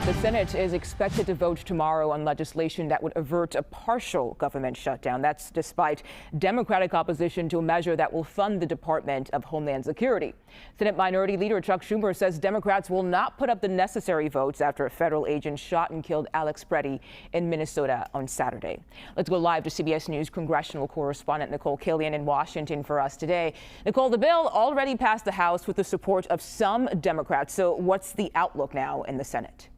The Senate is expected to vote tomorrow on legislation that would avert a partial government shutdown. That's despite Democratic opposition to a measure that will fund the Department of Homeland Security. Senate Minority Leader Chuck Schumer says Democrats will not put up the necessary votes after a federal agent shot and killed Alex Pretti in Minnesota on Saturday. Let's go live to CBS News congressional correspondent Nikole Killion in Washington for us today. Nikole, the bill already passed the House with the support of some Democrats. So what's the outlook now in the Senate?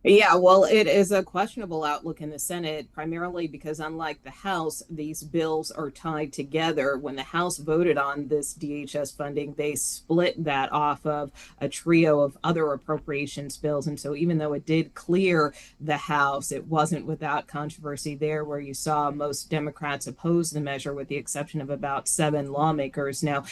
Yeah, well, it is a questionable outlook in the Senate, primarily because unlike the House, these bills are tied together. When the House voted on this DHS funding, they split that off of a trio of other appropriations bills. And so even though it did clear the House, it wasn't without controversy there, where you saw most Democrats oppose the measure, with the exception of about 7 lawmakers. Now,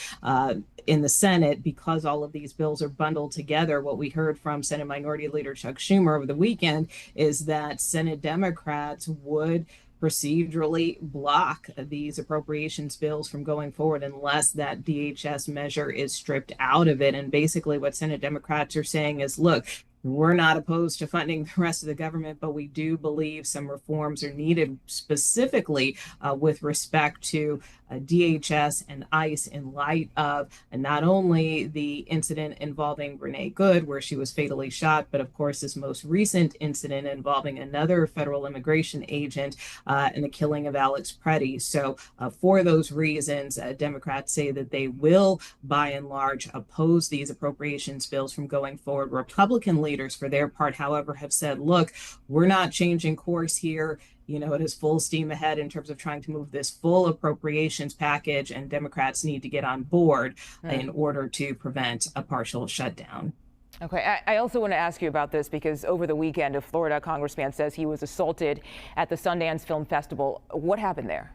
in the Senate, because all of these bills are bundled together, what we heard from Senate Minority Leader Chuck Schumer over the weekend is that Senate Democrats would procedurally block these appropriations bills from going forward unless that DHS measure is stripped out of it. And basically what Senate Democrats are saying is, look, we're not opposed to funding the rest of the government, but we do believe some reforms are needed, specifically with respect to DHS and ICE, in light of not only the incident involving Renee Good, where she was fatally shot, but of course this most recent incident involving another federal immigration agent and the killing of Alex Pretti. So for those reasons, Democrats say that they will, by and large, oppose these appropriations bills from going forward. Republican leaders, for their part, however, have said, look, we're not changing course here. You know, it is full steam ahead in terms of trying to move this full appropriations package, and Democrats need to get on board in order to prevent a partial shutdown. Okay, I also want to ask you about this because over the weekend, a Florida congressman says he was assaulted at the Sundance Film Festival. What happened there?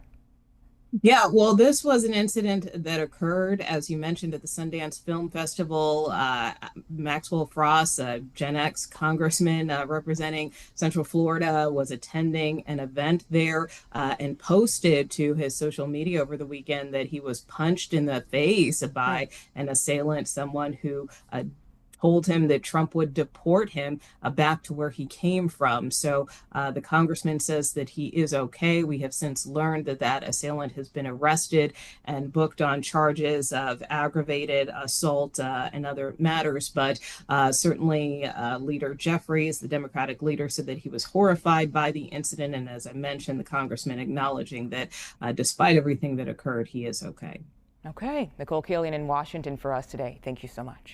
Yeah, well, this was an incident that occurred, as you mentioned, at the Sundance Film Festival. Maxwell Frost, a Gen X congressman representing Central Florida, was attending an event there and posted to his social media over the weekend that he was punched in the face by an assailant, someone who told him that Trump would deport him back to where he came from. So the congressman says that he is okay. We have since learned that that assailant has been arrested and booked on charges of aggravated assault and other matters. But certainly Leader Jeffries, the Democratic leader, said that he was horrified by the incident. And as I mentioned, the congressman acknowledging that despite everything that occurred, he is okay. Okay, Nikole Killion in Washington for us today. Thank you so much.